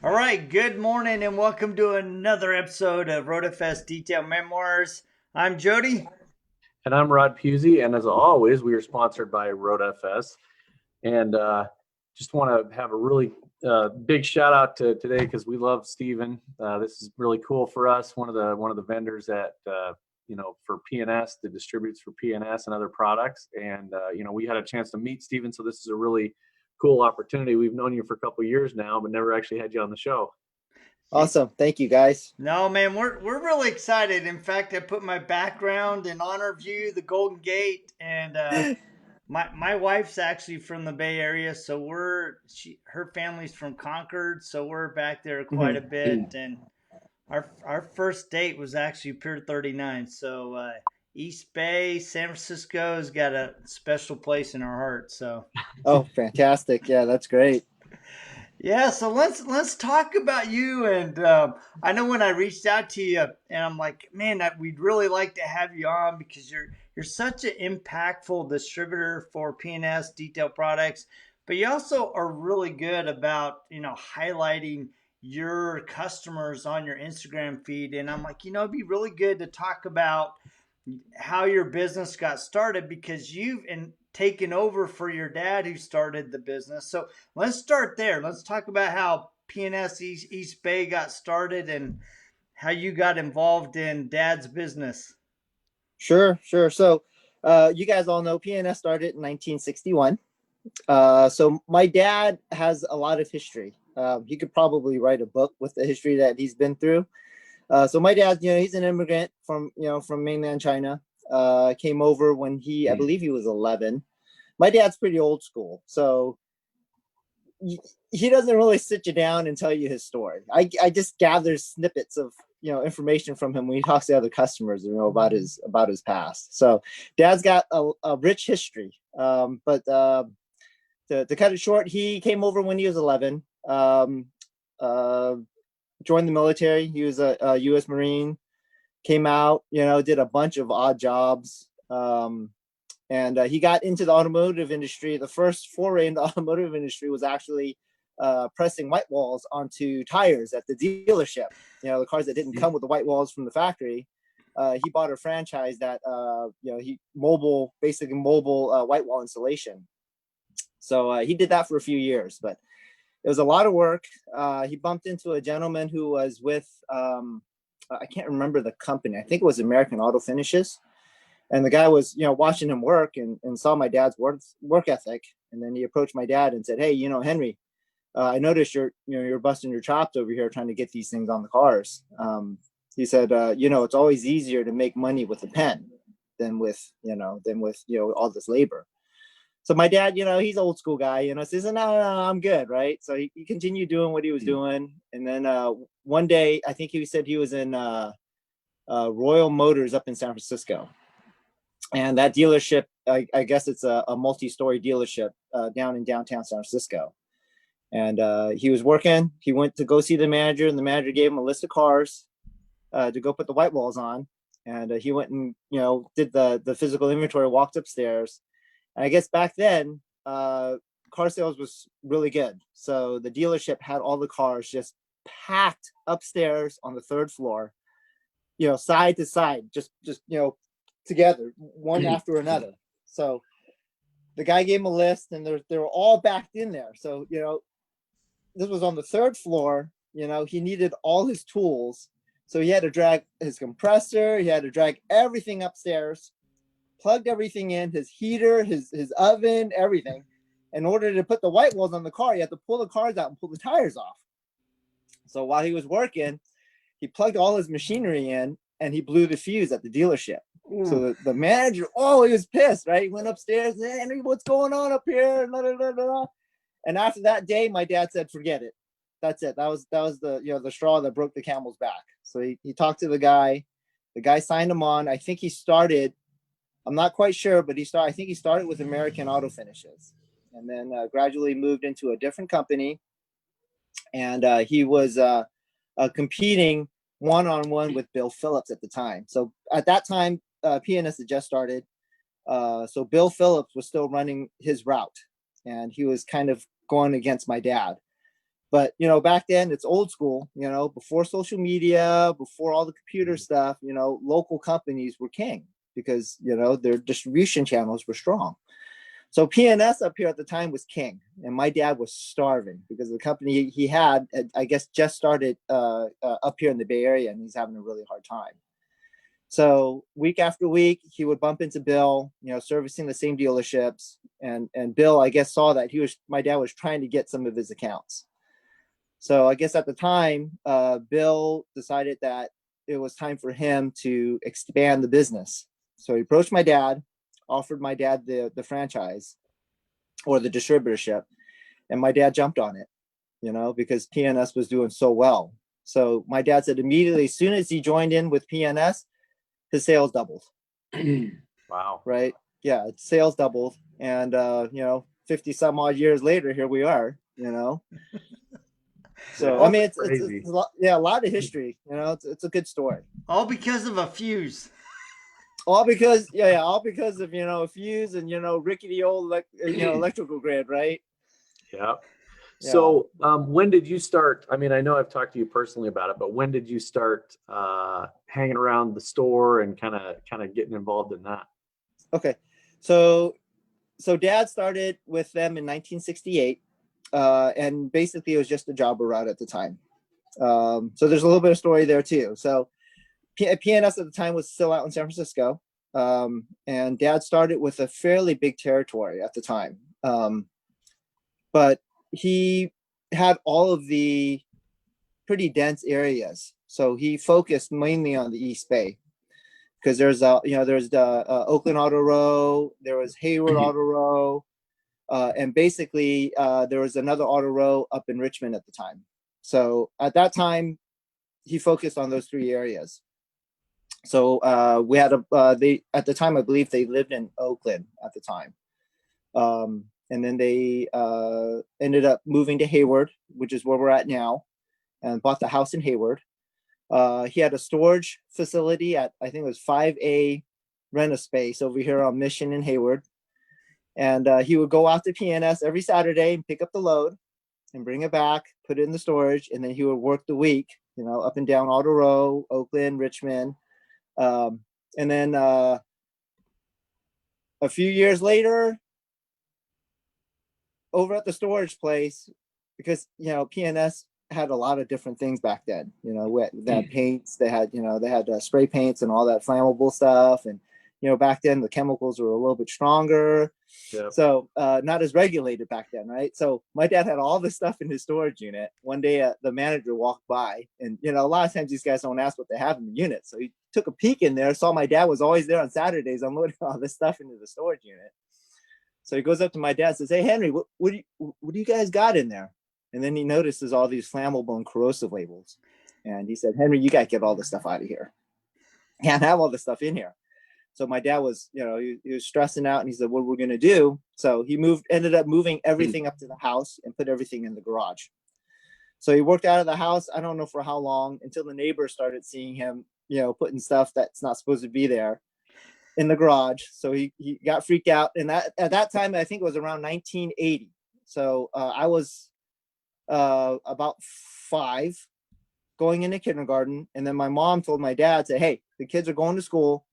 All right, good morning and welcome to another episode of RoadFS Detail Memoirs. I'm Jody. And I'm Rod Pusey. And as always, we are sponsored by RoadFS. And just want to have a really big shout out to today because we love Steven. This is really cool for us. One of the vendors at for P&S, the distributes for P&S and other products. And we had a chance to meet Steven, so this is a really cool opportunity. We've known you for a couple of years now, but never actually had you on the show. Awesome. Thank you, guys. No, man, we're really excited. In fact, I put my background in honor of you, the Golden Gate, and my wife's actually from the Bay Area, so her family's from Concord, so we're back there quite a Mhm. bit. And our first date was actually Pier 39. So East Bay, San Francisco's got a special place in our heart. So Oh, fantastic. Yeah, that's great. yeah, so let's talk about you. And I know when I reached out to you, and I'm like, man, we'd really like to have you on because you're such an impactful distributor for P&S Detail Products, but you also are really good about highlighting your customers on your Instagram feed. And I'm like, it'd be really good to talk about how your business got started because taken over for your dad who started the business. So let's start there. Let's talk about how P&S East Bay got started and how you got involved in dad's business. Sure, sure. So, you guys all know PNS started in 1961. So my dad has a lot of history. He could probably write a book with the history that he's been through. So my dad, he's an immigrant from mainland China. Came over when I believe he was 11. My dad's pretty old school, so he doesn't really sit you down and tell you his story. I just gather snippets of information from him when he talks to other customers, about his past. So dad's got a rich history. But to cut it short, he came over when he was 11. Uh, Joined the military. He was a U.S. Marine. Came out, did a bunch of odd jobs. And he got into the automotive industry. The first foray into the automotive industry was actually pressing white walls onto tires at the dealership. The cars that didn't come with the white walls from the factory. He bought a franchise that basically mobile white wall installation. So he did that for a few years, but it was a lot of work. He bumped into a gentleman who was with I can't remember the company. I think it was American Auto Finishes. And the guy was, watching him work and saw my dad's work ethic. And then he approached my dad and said, "Hey, Henry, I noticed you're busting your chops over here trying to get these things on the cars." He said, "It's always easier to make money with a pen than with all this labor." So my dad, he's old school guy, says, "No, no, no, I'm good." Right. So he continued doing what he was doing. And then one day, I think he said he was in Royal Motors up in San Francisco. And that dealership, I guess it's a multi-story dealership down in downtown San Francisco. And he was working. He went to go see the manager, and the manager gave him a list of cars to go put the white walls on. And he went and did the physical inventory, walked upstairs. And I guess back then, car sales was really good. So the dealership had all the cars just packed upstairs on the third floor, side to side, just together, one after another. So the guy gave him a list, and they were all backed in there. So this was on the third floor. He needed all his tools, so he had to drag his compressor. He had to drag everything upstairs, plugged everything in, his heater, his oven, everything. In order to put the white walls on the car, you have to pull the cars out and pull the tires off. So while he was working, he plugged all his machinery in, and he blew the fuse at the dealership. So the manager, he was pissed, right? He went upstairs, "Hey, Henry, what's going on up here?" Blah, blah, blah, blah. And after that day, my dad said, "Forget it. That's it. That was the straw that broke the camel's back." So he talked to the guy. The guy signed him on. I think he started. I'm not quite sure, but I think he started with American Auto Finishes, and then gradually moved into a different company. And he was competing one-on-one with Bill Phillips at the time. So at that time, P&S had just started. So Bill Phillips was still running his route, and he was kind of going against my dad. But, back then it's old school, before social media, before all the computer stuff, local companies were king because, their distribution channels were strong. So P&S up here at the time was king, and my dad was starving because the company he had, I guess, just started up here in the Bay Area, and he's having a really hard time. So week after week, he would bump into Bill, servicing the same dealerships, and Bill, I guess, saw that my dad was trying to get some of his accounts. So I guess at the time, Bill decided that it was time for him to expand the business. So he approached my dad, offered my dad the franchise or the distributorship, and my dad jumped on it, because P&S was doing so well. So my dad said immediately, as soon as he joined in with P&S, his sales doubled. Wow. Right? Yeah, sales doubled, and 50 some odd years later, here we are. So I mean, it's a lot, a lot of history. It's a good story. All because of a fuse. All because all because of a fuse and rickety old electrical grid, right? Yeah. So when did you start? I mean, I know I've talked to you personally about it, but when did you start hanging around the store and kind of getting involved in that? Okay, so Dad started with them in 1968, and basically it was just a jobber route at the time. So there's a little bit of story there too. So P&S at the time was still out in San Francisco, and Dad started with a fairly big territory at the time, but he had all of the pretty dense areas. So he focused mainly on the East Bay because there's the Oakland Auto Row, there was Hayward Auto Row, and basically there was another auto row up in Richmond at the time. So at that time, he focused on those three areas. So we had at the time, I believe they lived in Oakland at the time. And then they ended up moving to Hayward, which is where we're at now, and bought the house in Hayward. He had a storage facility at, I think it was 5A Rent-A-Space over here on Mission in Hayward. And he would go out to P&S every Saturday and pick up the load and bring it back, put it in the storage, and then he would work the week, up and down Auto Row, Oakland, Richmond. And then a few years later, over at the storage place, because P&S had a lot of different things back then. They had paints, they had spray paints and all that flammable stuff, and back then the chemicals were a little bit stronger. Yep. So not as regulated back then, right? So my dad had all this stuff in his storage unit. One day the manager walked by, and a lot of times these guys don't ask what they have in the unit. So he took a peek in there, saw my dad was always there on Saturdays unloading all this stuff into the storage unit. So he goes up to my dad and says, "Hey, Henry, what do you guys got in there?" And then he notices all these flammable and corrosive labels. And he said, "Henry, you got to get all this stuff out of here. Can't have all this stuff in here." So my dad was, he was stressing out, and he said, "What are we going to do?" So he ended up moving everything up to the house and put everything in the garage. So he worked out of the house, I don't know for how long, until the neighbors started seeing him, putting stuff that's not supposed to be there in the garage. So he got freaked out. And at that time, I think it was around 1980. So I was about 5 going into kindergarten. And then my mom told my dad, said, "Hey, the kids are going to school.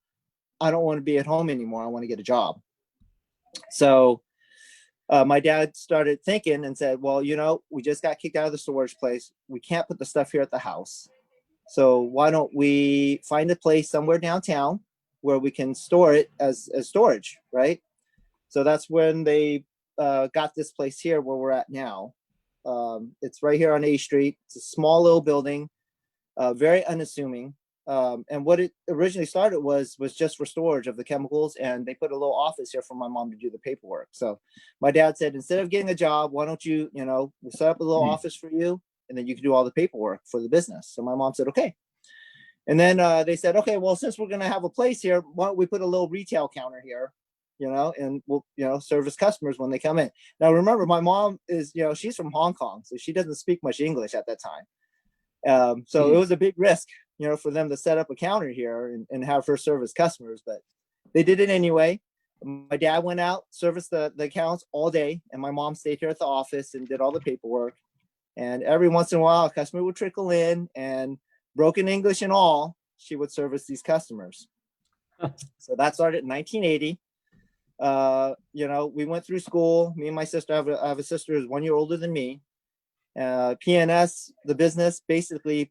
I don't want to be at home anymore. I want to get a job." So my dad started thinking and said, "Well, we just got kicked out of the storage place. We can't put the stuff here at the house. So why don't we find a place somewhere downtown where we can store it as storage," right? So that's when they got this place here where we're at now. It's right here on A Street. It's a small little building, very unassuming. And what it originally started was just for storage of the chemicals, and they put a little office here for my mom to do the paperwork. So my dad said, "Instead of getting a job, why don't you, we'll set up a little office for you, and then you can do all the paperwork for the business." So my mom said, "Okay." And then they said, "Okay, well, since we're going to have a place here, why don't we put a little retail counter here, and we'll, service customers when they come in." Now, remember, my mom is, she's from Hong Kong, so she doesn't speak much English at that time. So it was a big risk, for them to set up a counter here and have her service customers, but they did it anyway. My dad went out, serviced the accounts all day, and my mom stayed here at the office and did all the paperwork. And every once in a while, a customer would trickle in, and broken English and all, she would service these customers. So that started in 1980. We went through school. Me and my sister, I have a sister who's 1 year older than me. P&S, the business, basically,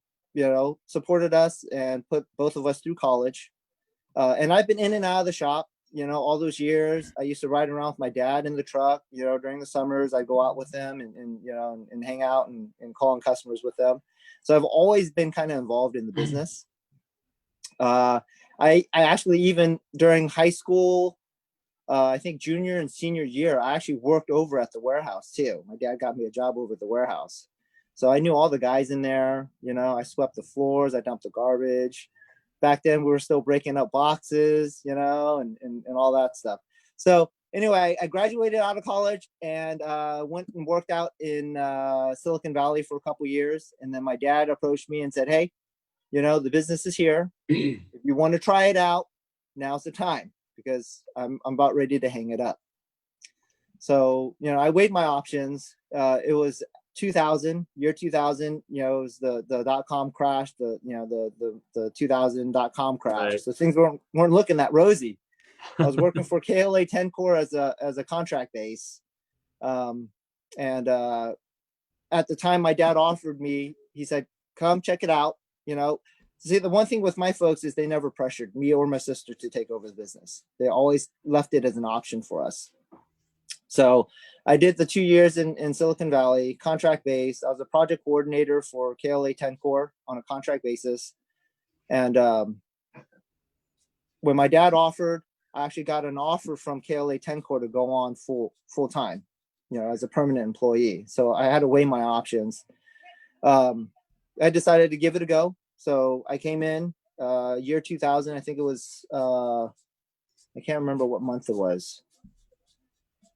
supported us and put both of us through college. And I've been in and out of the shop, all those years. I used to ride around with my dad in the truck, during the summers. I'd go out with them and hang out and call on customers with them. So I've always been kind of involved in the business. I actually, even during high school, I think junior and senior year, I actually worked over at the warehouse too. My dad got me a job over at the warehouse. So I knew all the guys in there. I swept the floors, I dumped the garbage. Back then we were still breaking up boxes, and all that stuff. So anyway, I graduated out of college and went and worked out in Silicon Valley for a couple years. And then my dad approached me and said, hey, the business is here. If you want to try it out, now's the time, because I'm about ready to hang it up. So, I weighed my options. It was year 2000, it was the dot-com crash, the 2000 dot-com crash. Right. So things weren't looking that rosy. I was working for KLA 10 Core as a contract base. And at the time my dad offered me, he said, come check it out. See, the one thing with my folks is they never pressured me or my sister to take over the business. They always left it as an option for us. So I did the 2 years in Silicon Valley, contract based. I was a project coordinator for KLA 10 Core on a contract basis. And when my dad offered, I actually got an offer from KLA 10 Core to go on full time, as a permanent employee. So I had to weigh my options. I decided to give it a go. So I came in year 2000. I think it was, I can't remember what month it was.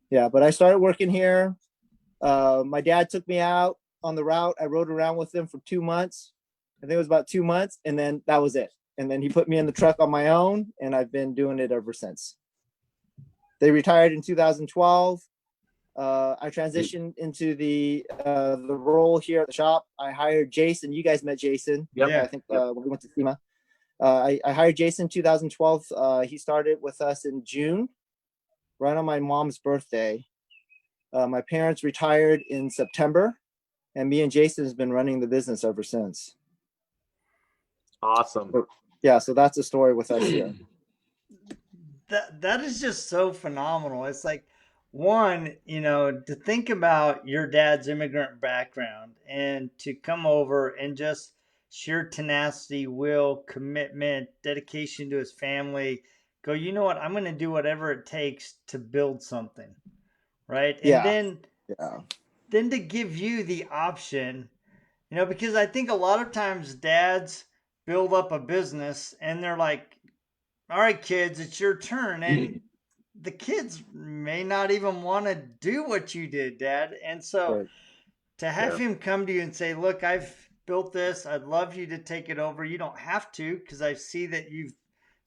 Yeah, but I started working here. My dad took me out on the route. I rode around with him for 2 months. I think it was about 2 months. And then that was it. And then he put me in the truck on my own, and I've been doing it ever since. They retired in 2012. I transitioned into the role here at the shop. I hired Jason. You guys met Jason. Yep. I think when we went to SEMA. I hired Jason in 2012. He started with us in June, right on my mom's birthday. My parents retired in September, and me and Jason has been running the business ever since. Awesome. So that's the story with us here. That is just so phenomenal. It's like, one, to think about your dad's immigrant background and to come over and just sheer tenacity, will, commitment, dedication to his family, go, you know what, I'm going to do whatever it takes to build something, right? And then to give you the option, because I think a lot of times dads build up a business and they're like, all right, kids, it's your turn. And the kids may not even want to do what you did, Dad. And so to have him come to you and say, look, I've built this. I'd love you to take it over. You don't have to, because I see that you've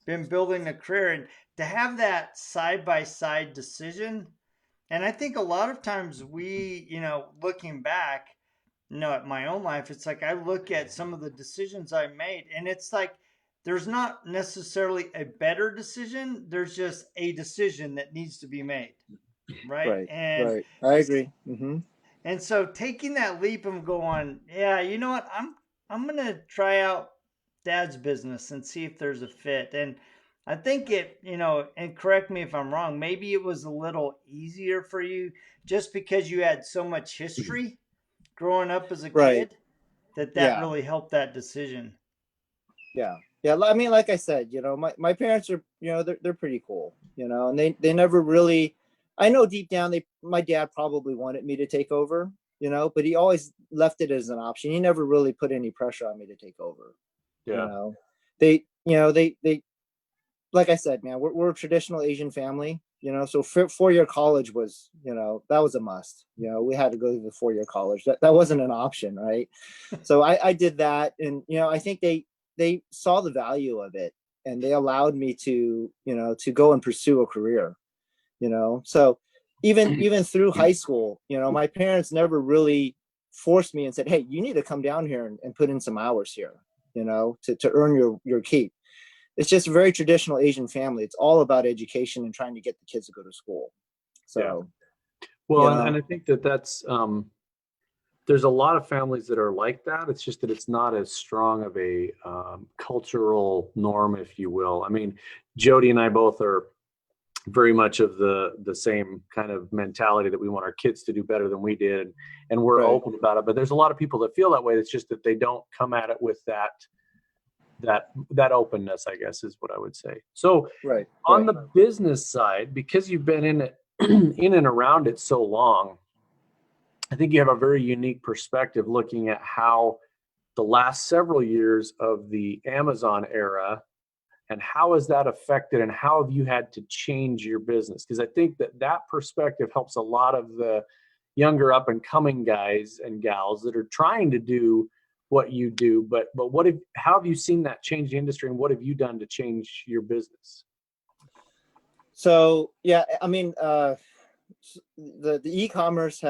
been building a career. And to have that side-by-side decision. And I think a lot of times we, looking back, at my own life, it's like I look at some of the decisions I made, and it's like there's not necessarily a better decision. There's just a decision that needs to be made. Right. Right. I agree. Mm-hmm. And so taking that leap and going, yeah, you know what? I'm going to try out Dad's business and see if there's a fit. And I think it, and correct me if I'm wrong, maybe it was a little easier for you just because you had so much history growing up as a kid that really helped that decision. Yeah. I mean, like I said, my parents are, they're pretty cool, and they never really, I know deep down, my dad probably wanted me to take over, but he always left it as an option. He never really put any pressure on me to take over. Yeah. They, like I said, man, we're a traditional Asian family, so 4-year college was, that was a must. We had to go to the 4-year college. That wasn't an option, right? So I did that, and I think they saw the value of it, and they allowed me to go and pursue a career. So even through high school, my parents never really forced me and said, hey, you need to come down here and put in some hours here, to earn your keep. It's just a very traditional Asian family. It's all about education and trying to get the kids to go to school. So, well, and I think that's there's a lot of families that are like that. It's just that it's not as strong of a cultural norm, if you will. I mean, Jody and I both are very much of the same kind of mentality that we want our kids to do better than we did, and we're open about it. But there's a lot of people that feel that way. It's just that they don't come at it with that openness, I guess, is what I would say. So on the business side, because you've been in it in and around it so long, I think you have a very unique perspective looking at how the last several years of the Amazon era, and how has that affected, and how have you had to change your business? Because I think that perspective helps a lot of the younger up and coming guys and gals that are trying to do what you do. But how have you seen that change the industry, and what have you done to change your business? So, yeah, I mean, the e-commerce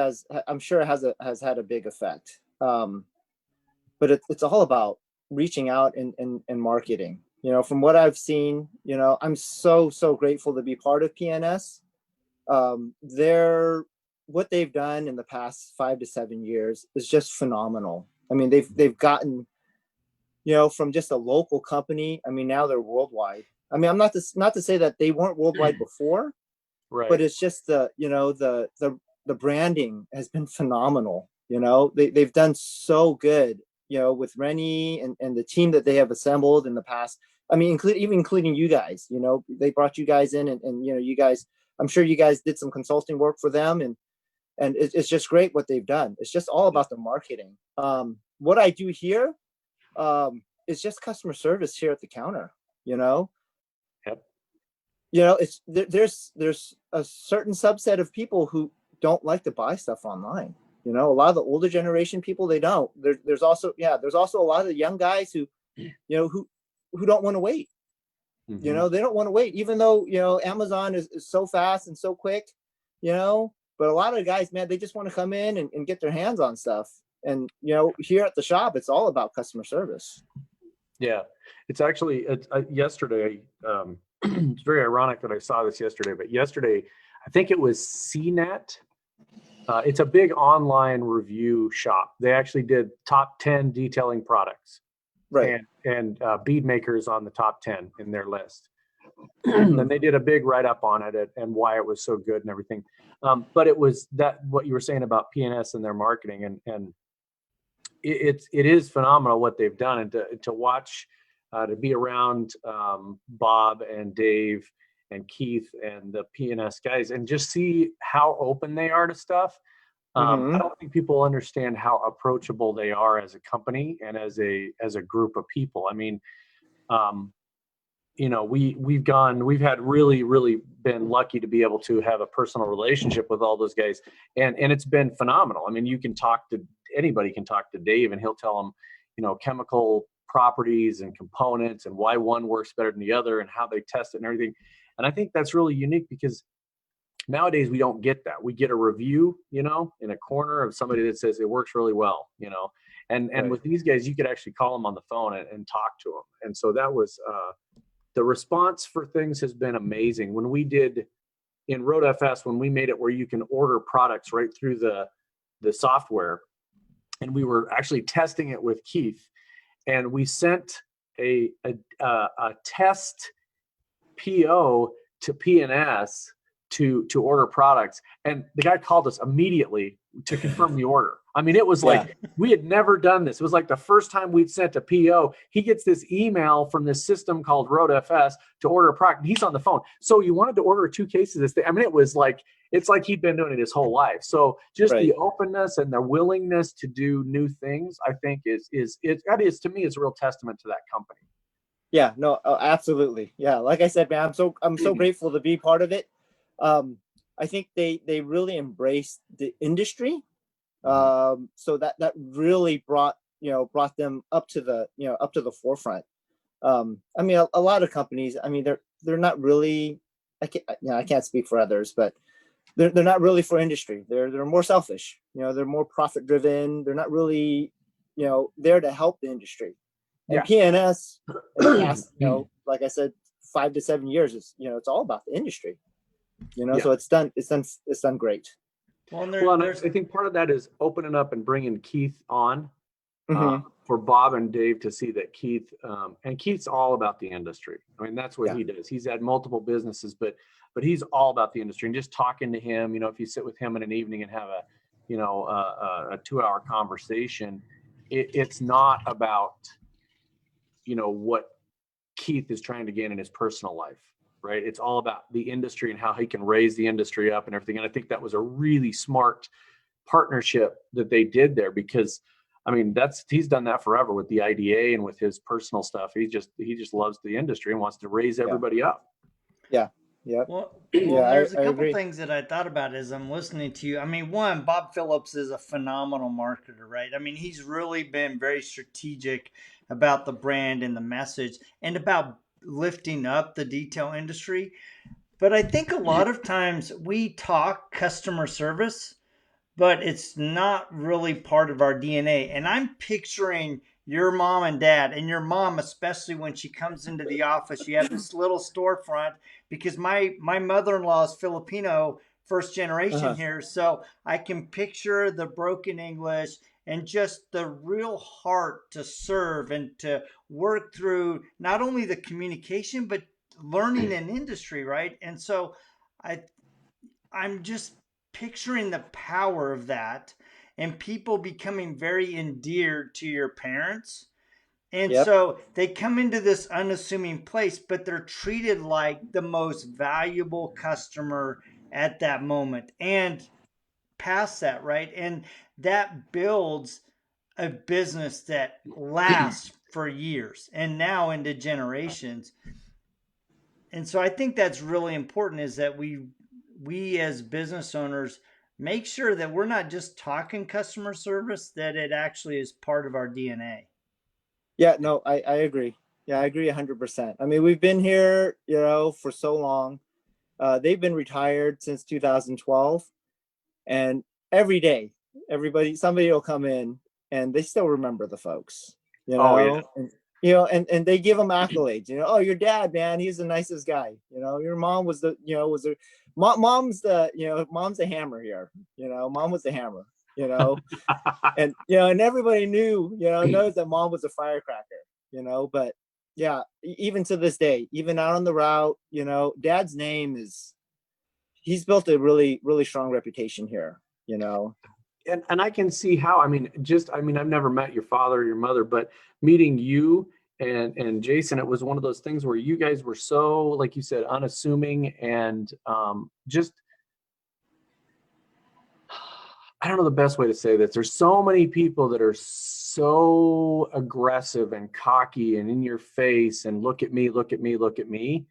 I'm sure has had a big effect. But it's all about reaching out and marketing. From what I've seen, I'm so grateful to be part of P&S. What they've done in the past 5 to 7 years is just phenomenal. I mean, they've gotten, from just a local company. I mean, now they're worldwide. I mean, I'm not to say that they weren't worldwide before, but it's just the branding has been phenomenal. They've done so good, with Rennie and the team that they have assembled in the past. I mean, including you guys. They brought you guys in, and you guys. I'm sure you guys did some consulting work for them, and it's just great what they've done. It's just all about the marketing. What I do here is just customer service here at the counter. It's there's a certain subset of people who don't like to buy stuff online. A lot of the older generation people, they don't. There's also a lot of young guys who don't want to wait. Mm-hmm. They don't want to wait, even though Amazon is so fast and so quick. But a lot of guys, man, they just want to come in and get their hands on stuff. And here at the shop, it's all about customer service. Yeah, it's actually yesterday. It's very ironic that I saw this yesterday, but yesterday, I think it was CNET. It's a big online review shop. They actually did top 10 detailing products, and bead makers on the top 10 in their list. And they did a big write-up on it and why it was so good and everything. But it was what you were saying about P&S and their marketing, and it is phenomenal what they've done, and to watch. To be around Bob and Dave and Keith and the P&S guys, and just see how open they are to stuff. I don't think people understand how approachable they are as a company and as a group of people. I mean, we've had really been lucky to be able to have a personal relationship with all those guys, and it's been phenomenal. I mean, anybody can talk to Dave, and he'll tell them, chemical properties and components and why one works better than the other and how they test it and everything. And I think that's really unique, because nowadays we don't get that. We get a review, in a corner of somebody that says it works really well, and with these guys, you could actually call them on the phone and talk to them. And so that was the response for things has been amazing. When we did in RoadFS, when we made it where you can order products right through the software, and we were actually testing it with Keith, and we sent a test PO to P&S to order products, and the guy called us immediately to confirm the order. I mean, it was like we had never done this. It was like the first time we'd sent a PO. He gets this email from this system called RoadFS to order a product. He's on the phone. So you wanted to order 2 cases of this thing. I mean, it's like he'd been doing it his whole life. So just the openness and the willingness to do new things, I think that is to me is a real testament to that company. Yeah, no, absolutely. Yeah, like I said, man, I'm so grateful to be part of it. I think they really embraced the industry. So that really brought them up to the forefront. I mean, a lot of companies, I mean, they're not really, I can't speak for others, but they're not really for industry. They're more selfish. They're more profit driven. They're not really, there to help the industry. And Yeah. P&S in the past, like I said, 5 to 7 years is, it's all about the industry. Yeah. So it's done great. Well, Well, I think part of that is opening up and bringing Keith on for Bob and Dave to see that Keith, and Keith's all about the industry. I mean, that's what he does. He's had multiple businesses, but he's all about the industry. And just talking to him, if you sit with him in an evening and have a 2-hour conversation, it's not about, what Keith is trying to gain in his personal life. Right. It's all about the industry and how he can raise the industry up and everything. And I think that was a really smart partnership that they did there, because I mean, he's done that forever with the IDA and with his personal stuff. He just loves the industry and wants to raise everybody up. Yeah. Yeah. Well, there's a couple things that I thought about as I'm listening to you. I mean, one, Bob Phillips is a phenomenal marketer, right? I mean, he's really been very strategic about the brand and the message and about lifting up the detail industry. But I think a lot of times we talk customer service, but it's not really part of our DNA. And I'm picturing your mom and dad, and your mom, especially when she comes into the office, you have this little storefront, because my mother-in-law is Filipino, first generation here. So I can picture the broken English and just the real heart to serve and to work through not only the communication, but learning an industry, right? And so I'm just picturing the power of that and people becoming very endeared to your parents. And so they come into this unassuming place, but they're treated like the most valuable customer at that moment and past that, right? And that builds a business that lasts for years and now into generations. And so I think that's really important, is that we as business owners make sure that we're not just talking customer service, that it actually is part of our DNA. Yeah, no, I agree. Yeah, I agree 100%. I mean, we've been here, for so long. They've been retired since 2012, and every day, somebody will come in and they still remember the folks, and they give them accolades, oh, your dad, man, he's the nicest guy. Your mom was mom's the hammer here. Mom was the hammer. And and everybody knows that mom was a firecracker. But yeah, even to this day, even out on the route, dad's name he's built a really, really strong reputation here. And I can see how. I mean, I've never met your father or your mother, but meeting you and Jason, it was one of those things where you guys were so, like you said, unassuming and just, I don't know the best way to say this. There's so many people that are so aggressive and cocky and in your face and look at me, look at me, look at me.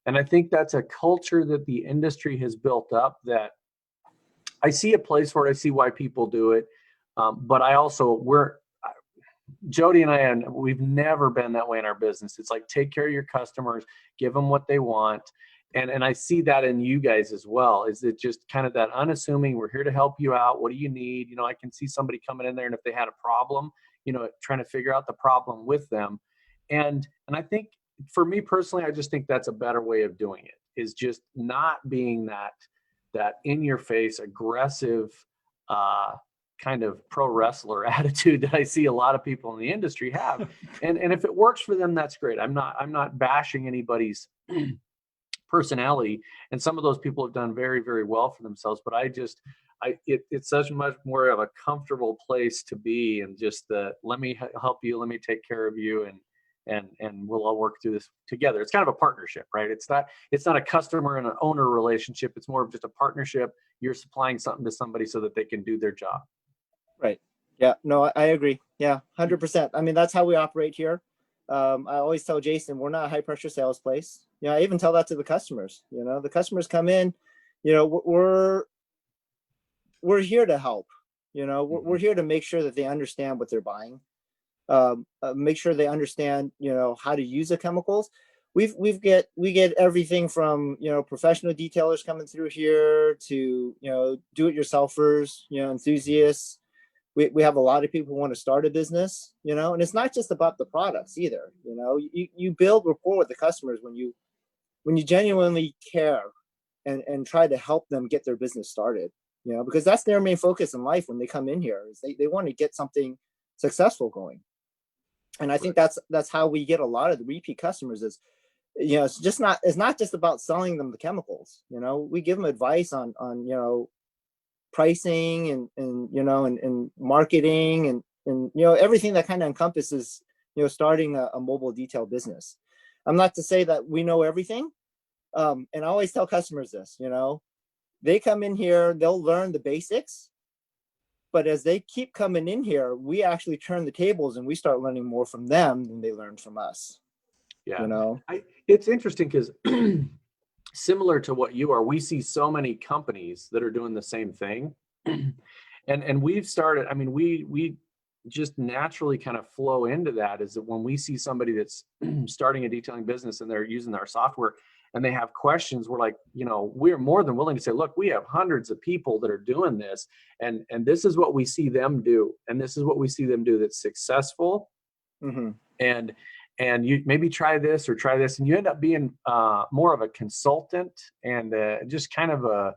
And I think that's a culture that the industry has built up, that I see a place for it. I see why people do it. But I also, Jody and we've never been that way in our business. It's like, take care of your customers, give them what they want. And I see that in you guys as well. Is it just kind of that unassuming, we're here to help you out. What do you need? I can see somebody coming in there, and if they had a problem, trying to figure out the problem with them. And I think for me personally, I just think that's a better way of doing it, is just not being that in your face, aggressive, kind of pro wrestler attitude that I see a lot of people in the industry have. And if it works for them, that's great. I'm not bashing anybody's personality, and some of those people have done very, very well for themselves, but it's such much more of a comfortable place to be, and just let me help you, let me take care of you, and we'll all work through this together. It's kind of a partnership, right? It's not a customer and an owner relationship. It's more of just a partnership. You're supplying something to somebody so that they can do their job. Right. Yeah, no, I agree. Yeah, 100%. I mean, that's how we operate here. I always tell Jason, we're not a high pressure sales place. I even tell that to the customers. The customers come in, we're here to help. We're here to make sure that they understand what they're buying. Make sure they understand, how to use the chemicals. we get everything from, you know, professional detailers coming through here to, you know, do-it-yourselfers, you know, enthusiasts. We have a lot of people who want to start a business, you know, and it's not just about the products either. You know, you build rapport with the customers when you genuinely care and try to help them get their business started, you know, because that's their main focus in life when they come in here, is they want to get something successful going. And I think that's how we get a lot of the repeat customers is, you know, it's not just about selling them the chemicals. You know, we give them advice on, you know, pricing and you know, and marketing and you know, everything that kind of encompasses, you know, starting a mobile detail business. I'm not to say that we know everything. And I always tell customers this, you know, they come in here, they'll learn the basics, but as they keep coming in here, we actually turn the tables and we start learning more from them than they learn from us. Yeah. You know, It's interesting because similar to what you are, we see so many companies that are doing the same thing. And we've started, I mean, we just naturally kind of flow into that, is that when we see somebody that's starting a detailing business and they're using our software and they have questions, we're like, you know, we're more than willing to say, look, we have hundreds of people that are doing this, and this is what we see them do, and this is what we see them do that's successful. mm-hmm. And you maybe try this or try this, and you end up being more of a consultant and just kind of a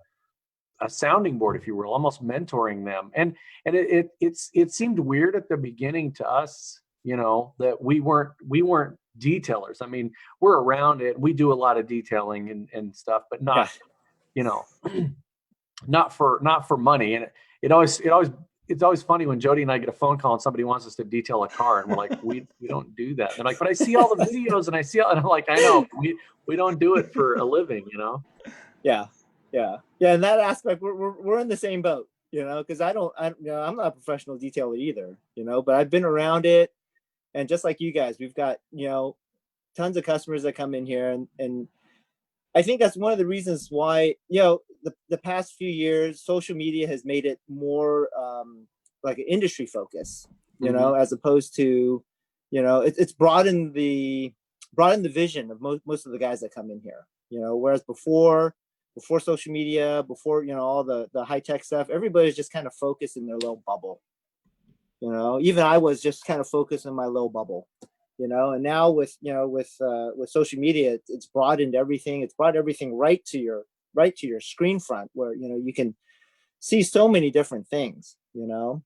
sounding board, if you will, almost mentoring them. And it seemed weird at the beginning to us, you know, that we weren't detailers. I mean, we're around it. We do a lot of detailing and stuff, but not, you know, not for money. And it's always funny when Jody and I get a phone call and somebody wants us to detail a car, and we're like, we don't do that. And they're like, but I see all the videos and I see, and I'm like, I know, we don't do it for a living, you know? Yeah. In that aspect, we're in the same boat, you know, because you know, I'm not a professional detailer either, you know, but I've been around it. And just like you guys, we've got, you know, tons of customers that come in here. And I think that's one of the reasons why, you know, the past few years, social media has made it more like an industry focus, you know, as opposed to, you know, it's broadened the vision of most of the guys that come in here, you know, whereas before social media, before, you know, all the high tech stuff, everybody's just kind of focused in their little bubble. You know, even I was just kind of focused in my little bubble, you know, and now with social media, it's broadened everything. It's brought everything right to your screen front, where, you know, you can see so many different things, you know.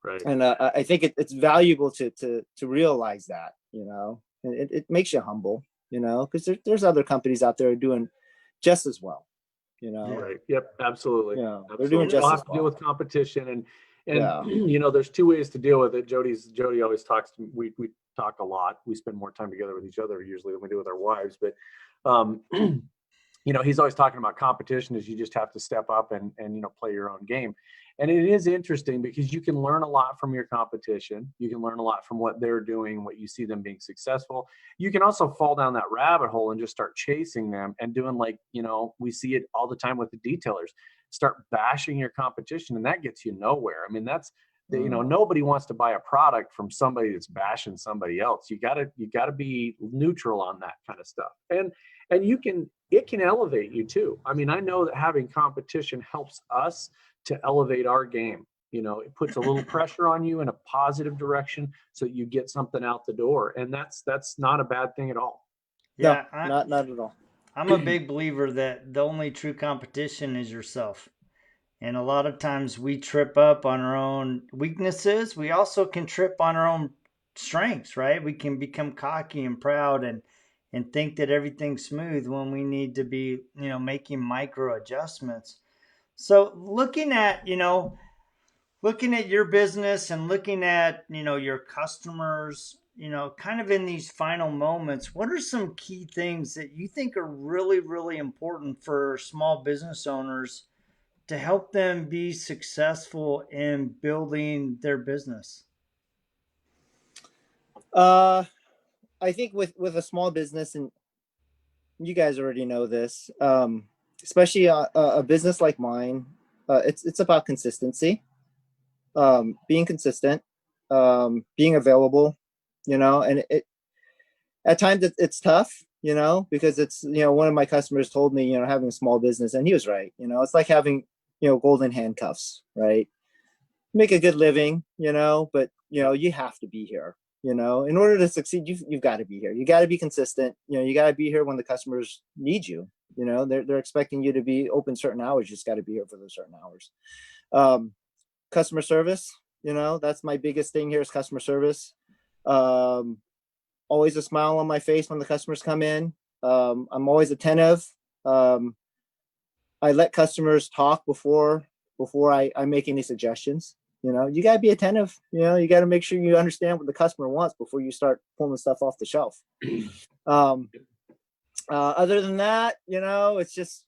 Right. And I think it's valuable to realize that, you know, and it makes you humble, you know, because there's other companies out there doing just as well, you know. Right. Yep. Absolutely. You know, Absolutely. they're doing just We'll as have to deal well. with competition, and you know, there's two ways to deal with it. Jody always talks. We talk a lot. We spend more time together with each other usually than we do with our wives. But you know, he's always talking about competition, is you just have to step up and you know, play your own game. And it is interesting because you can learn a lot from your competition. You can learn a lot from what they're doing, what you see them being successful. You can also fall down that rabbit hole and just start chasing them and doing, like, you know, we see it all the time with the detailers. Start bashing your competition, and that gets you nowhere. I mean, that's, you know, nobody wants to buy a product from somebody that's bashing somebody else. You gotta be neutral on that kind of stuff. And it can elevate you too. I mean, I know that having competition helps us to elevate our game. You know, it puts a little pressure on you in a positive direction so you get something out the door. And that's not a bad thing at all. Yeah, No, not at all. I'm a big believer that the only true competition is yourself. And a lot of times we trip up on our own weaknesses. We also can trip on our own strengths, right? We can become cocky and proud and think that everything's smooth when we need to be, you know, making micro adjustments. So looking at your business and looking at, you know, your customers, you know, kind of in these final moments, what are some key things that you think are really, really important for small business owners to help them be successful in building their business? I think with a small business, and you guys already know this, especially a business like mine, it's about consistency, being consistent, being available, you know, and it at times it's tough, because it's, one of my customers told me, having a small business, and he was right. It's like having, golden handcuffs, right? Make a good living, but, you have to be here, in order to succeed. You've got to be here. You got to be consistent. You got to be here when the customers need you. They're expecting you to be open certain hours. You just got to be here for those certain hours. Customer service, that's my biggest thing here is customer service. Always a smile on my face when the customers come in. I'm always attentive. I let customers talk before I make any suggestions. You got to be attentive. You got to make sure you understand what the customer wants before you start pulling stuff off the shelf. Other than that, it's just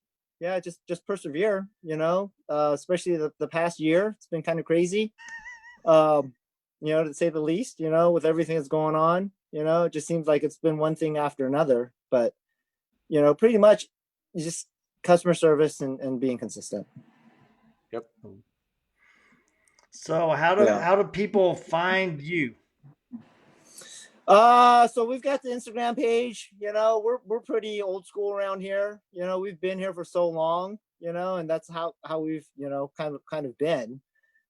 persevere, especially the past year. It's been kind of crazy, to say the least, with everything that's going on. It just seems like it's been one thing after another. But, pretty much just customer service and being consistent. Yep. So how do people find you? So we've got the Instagram page. We're pretty old school around here. We've been here for so long, and that's how we've, kind of been.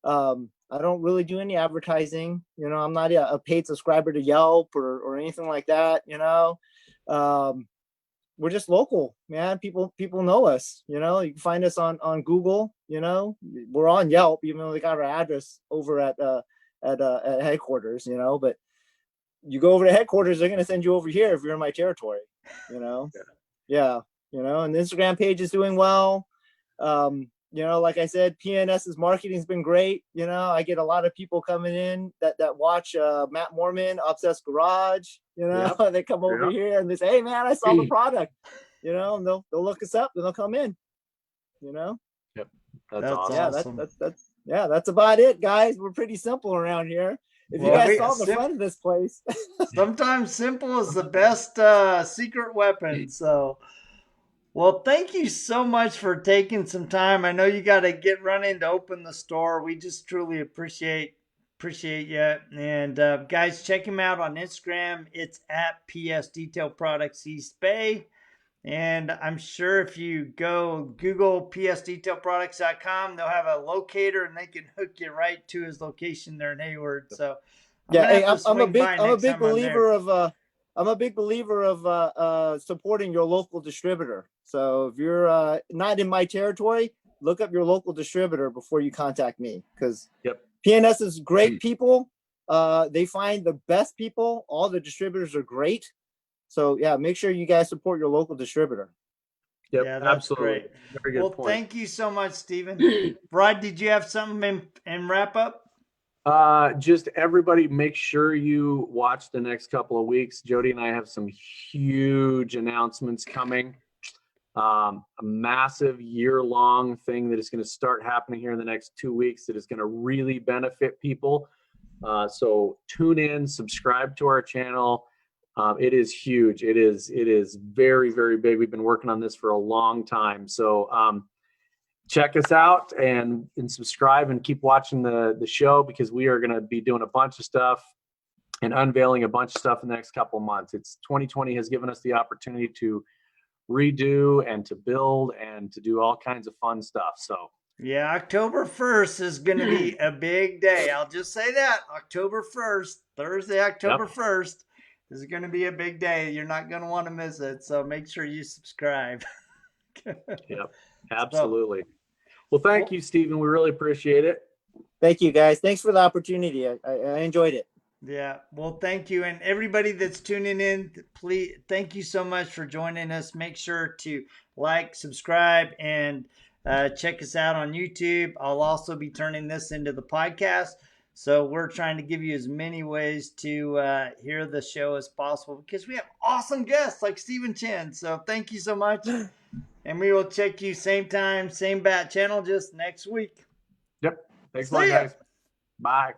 I don't really do any advertising. I'm not a paid subscriber to Yelp or anything like that. We're just local, man. People know us. You can find us on Google. We're on Yelp, even though they got our address over at headquarters. But you go over to headquarters, they're going to send you over here if you're in my territory. Yeah. And the Instagram page is doing well. Like I said, P&S's marketing has been great. I get a lot of people coming in that watch Matt Mormon, Obsessed Garage. They come over here and they say, "Hey, man, I saw the product." And they'll look us up and they'll come in. Yep, that's awesome. That's about it, guys. We're pretty simple around here. If you guys saw the front of this place, sometimes simple is the best secret weapon. So. Well, thank you so much for taking some time. I know you got to get running to open the store. We just truly appreciate you. And guys, check him out on Instagram. It's at PS Detail Products East Bay. And I'm sure if you go Google psdetailproducts.com, they'll have a locator and they can hook you right to his location there in Hayward. So I'm a big believer of supporting your local distributor. So if you're not in my territory, look up your local distributor before you contact me, because P&S is great people. They find the best people. All the distributors are great. So make sure you guys support your local distributor. Yep, yeah, that's absolutely. Great. Very good point. Thank you so much, Stephen. Rod, did you have something in wrap up? Just everybody, make sure you watch the next couple of weeks. Jody and I have some huge announcements coming. A massive year-long thing that is going to start happening here in the next 2 weeks that is going to really benefit people. So tune in, subscribe to our channel. It is huge. It is very, very big. We've been working on this for a long time. So check us out and subscribe and keep watching the show, because we are going to be doing a bunch of stuff and unveiling a bunch of stuff in the next couple of months. 2020 has given us the opportunity to redo and to build and to do all kinds of fun stuff. So yeah, October 1st is going to be a big day. I'll just say that. October 1st, Thursday, October 1st is going to be a big day. You're not going to want to miss it. So make sure you subscribe. Yep, absolutely. Well, thank you, Stephen. We really appreciate it. Thank you, guys. Thanks for the opportunity. I enjoyed it. Yeah. Well, thank you. And everybody that's tuning in, please, thank you so much for joining us. Make sure to like, subscribe, and check us out on YouTube. I'll also be turning this into the podcast. So we're trying to give you as many ways to hear the show as possible, because we have awesome guests like Stephen Chen. So thank you so much. And we will check you same time, same bat channel, just next week. Yep. Thanks a lot, guys. Bye.